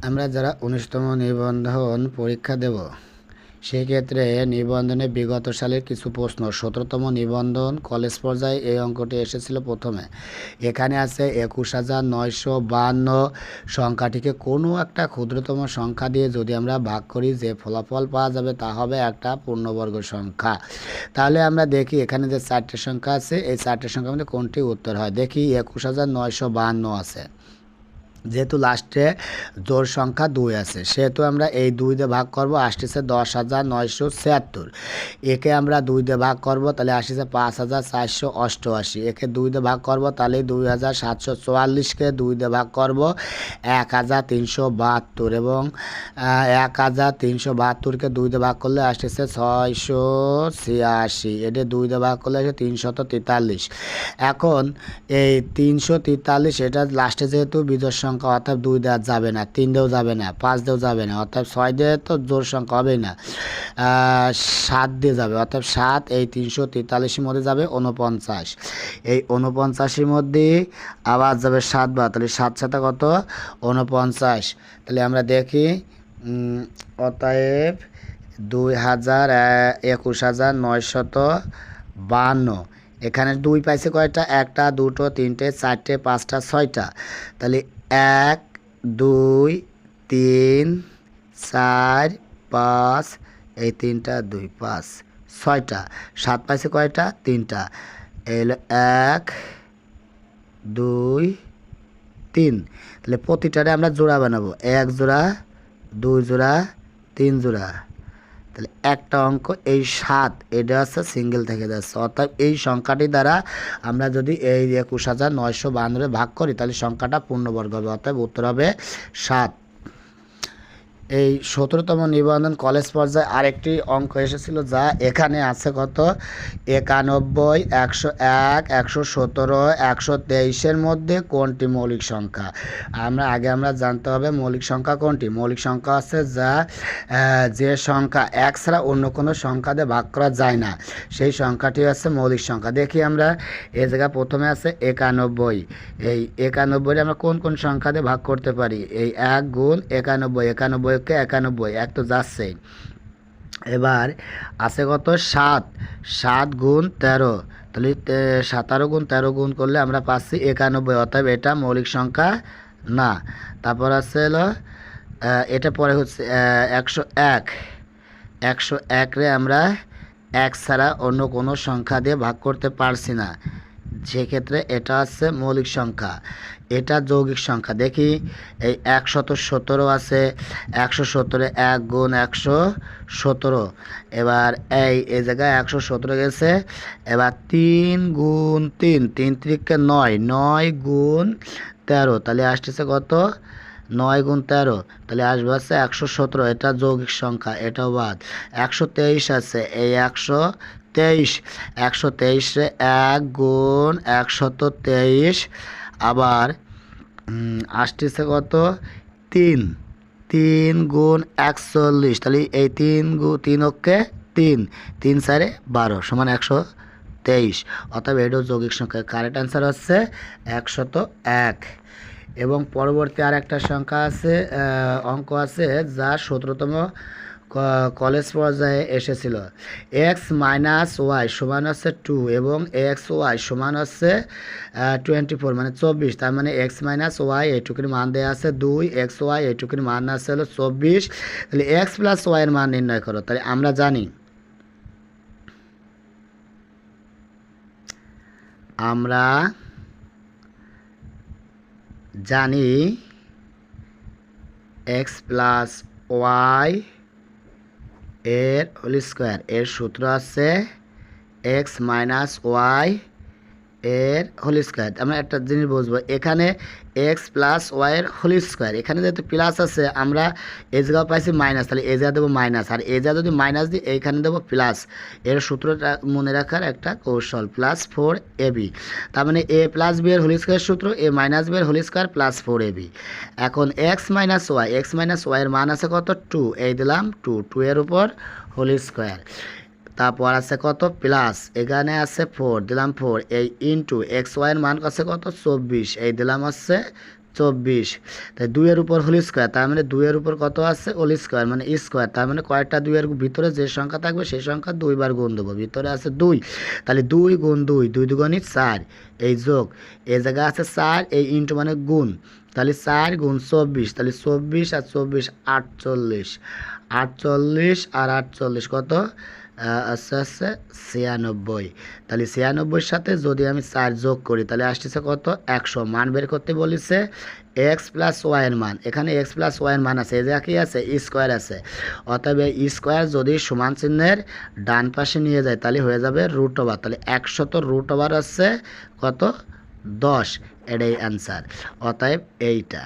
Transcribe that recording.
আমরা যারা 19তম নিবন্ধন পরীক্ষা দেব সেই ক্ষেত্রে নিবন্ধনে বিগত সালের কিছু প্রশ্ন 17তম নিবন্ধন কলেজ পর্যায়ে এই অঙ্কটি এসেছিল প্রথমে। এখানে আছে 21,952 সংখ্যাটিকে কোনো একটা ক্ষুদ্রতম সংখ্যা দিয়ে যদি আমরা ভাগ করি যে ফলাফল পাওয়া যাবে তা হবে একটা পূর্ণবর্গ সংখ্যা। তাহলে আমরা দেখি এখানে যে 4টে সংখ্যা আছে এই 4টে সংখ্যার মধ্যে কোনটি উত্তর হয়। দেখি 21,952 আছে, যেহেতু লাস্টে জোড় সংখ্যা 2 আছে সেহেতু আমরা এই 2 দিয়ে ভাগ করব, আসতেছে 10,976। একে আমরা 2 দিয়ে ভাগ করব তাহলে আসতেছে 5,488। একে 2 দিয়ে ভাগ করব তাহলে 2,744কে 2 দিয়ে ভাগ করব 1,372 এবং 1,372কে 2 দিয়ে ভাগ করলে আসতেছে 686। এটা 2 দিয়ে ভাগ করলে আসে 343। এখন এই 343 এটা লাস্টে যেহেতু বিজোড় সংখ্যা অর্থাৎ 2 দেওয়া যাবে না, 3 দিয়েও যাবে না, 5 দিয়েও যাবে না, অর্থাৎ 6 দিয়ে তো জোড় সংখ্যা হবেই না, 7 দিয়ে যাবে, অর্থাৎ 7 এই 343-এর মধ্যে যাবে 49। এই 49-এর মধ্যে আবার যাবে 7 বার, তাহলে 7 সাথে কত 49। তাহলে আমরা দেখি অতএব 21,952। এখানে 2 পাইছে কয়টা, 1টা 2টো 3টে 4টে 5টা 6টা। তাহলে 1 2 3 4 5 এই 3টা 2 5 6টা। 7 পাইছে কয়টা, 3টা। এলো 1 2 3। তাহলে প্রতিটারে আমরা জোড়া বানাবো, 1 জোড়া 2 জোড়া 3 জোড়া। তাহলে একটা অঙ্ক এই 7 এটা হচ্ছে সিঙ্গেল থেকে যাচ্ছে, অর্থাৎ এই সংখ্যাটি দ্বারা আমরা যদি এই 21,952 ভাগ করি তাহলে সংখ্যাটা পূর্ণবর্গ হবে, অর্থাৎ উত্তর হবে 7। এই 17তম নিবন্ধন কলেজ পর্যায়ে আরেকটি অঙ্ক এসেছিল যা এখানে আছে কত 91, 101, 117, 123-এর মধ্যে কোনটি মৌলিক সংখ্যা। আমরা জানতে হবে মৌলিক সংখ্যা কোনটি। মৌলিক সংখ্যা আছে যা যে সংখ্যা 1 ছাড়া অন্য কোনো সংখ্যা দিয়ে ভাগ করা যায় না, সেই সংখ্যাটি হচ্ছে মৌলিক সংখ্যা। দেখি আমরা এই জায়গা প্রথমে আছে 91। এই 91 আমরা কোন কোন সংখ্যা দিয়ে ভাগ করতে পারি। এই 1 গুণ 91, 91কে 91, 1 তো যাচ্ছেই। এবার আছে কত 7, 7 গুণ 13, তাহলে 17 গুণ 13 গুণ করলে আমরা পাচ্ছি 91, অর্থাৎ এটা মৌলিক সংখ্যা না। তারপর আছে হলো এটা পরে হচ্ছে 101। 101 রে আমরা 1 ছাড়া অন্য কোনো সংখ্যা দিয়ে ভাগ করতে পারছি না, সেক্ষেত্রে এটা হচ্ছে মৌলিক সংখ্যা, এটা যৌগিক সংখ্যা। দেখি এই 117 আছে, 117-এ 1 গুণ 117। এবার এই জায়গায় 117 গেছে। এবার 3 গুণ 3, 3 3কে 9, 9 গুণ 13, তাহলে আসতেছে কত 9 গুণ 13, তাহলে আসবে হচ্ছে 117। এটা যৌগিক সংখ্যা, এটাও বাদ। 123 আছে, এই 123, 123-এ 1 গুণ 123। আবার আসতেছে কত 3, 3 গুণ 41, তাহলে এই 3 অক্ষে 3, 3 4-এ 12 সমান 123, অর্থাৎ এটাও যৌগিক সংখ্যা। কারেক্ট অ্যান্সার হচ্ছে 101। এবং পরবর্তী আর একটা সংখ্যা আছে, অঙ্ক আছে যা 17তম কলেজ পর্যায়ে এসেছিল। এক্স মাইনাস ওয়াই সমান হচ্ছে 2 এবং এক্স ওয়াই সমান হচ্ছে 24 মানে 24। তার মানে এক্স মাইনাস ওয়াই এইটুকুর মান দেওয়া আছে 2, এক্স ওয়াই এইটুকুর মান আছে হলো 24। তাহলে এক্স প্লাস ওয়াইয়ের মান নির্ণয় করো। তাহলে আমরা জানি এক্স প্লাস ওয়াই এর হোল স্কোয়ার এর সূত্র আছে এক্স মাইনাস ওয়াই এর হোল স্কোয়ার। আমরা একটা জিনিস বুঝবো, এখানে এক্স প্লাস ওয়াইয়ের হোল স্কোয়ার, এখানে যেহেতু প্লাস আছে আমরা এ জায়গা পাইছি মাইনাস, তাহলে এ জায়গা দেবো মাইনাস, আর এ জায়গা যদি মাইনাস দিই এইখানে দেবো প্লাস। এর সূত্রটা মনে রাখার একটা কৌশল, প্লাস 4ab। তার মানে এ প্লাস বি এর হোল স্কোয়ার সূত্র এ মাইনাস বি এর হোল স্কোয়ার প্লাস 4ab। এখন এক্স মাইনাস ওয়াইয়ের মান আছে কত 2, এই দিলাম 2 এর উপর হোল স্কোয়ার। তারপর আছে কত প্লাস, এখানে আছে 4 দিলাম 4, এই ইন্টু এক্স ওয়াইয়ের মান আছে কত 24, এই দিলাম হচ্ছে 24, তাই 2 এর উপর হোল স্কয়ার, তার মানে 2 এর উপর কত আছে হোল স্কয়ার মানে স্কয়ার, তার মানে কয়টা 2 এর ভিতরে যে সংখ্যা থাকবে সেই সংখ্যা 2 বার গুণ দেবো, ভিতরে আছে 2, তাহলে 2 গুণ 2, 2 দুগুণে 4, এই যোগ, এই জায়গায় আছে 4, এই ইন্টু মানে গুণ, তাহলে 4 গুণ 24, তাহলে 24 আর 24 48, 48 আর 48 কত আচ্ছা আচ্ছা 96, তাহলে 96 সাথে যদি আমি 4 যোগ করি তাহলে আসতেছে কত 100, মান বের করতে বলেছে এক্স প্লাস ওয়াই এর মান, এখানে এক্স প্লাস ওয়াই এর মান আছে, এই জায়গায় কি আছে স্কোয়ার আছে, অতএব এই স্কোয়ার যদি সমান চিহ্নের ডান পাশে নিয়ে যায় তাহলে হয়ে যাবে রুট ওভার, তাহলে 100 তো রুট ওভার আছে কত 10, এটাই অ্যান্সার, অতএব এইটা।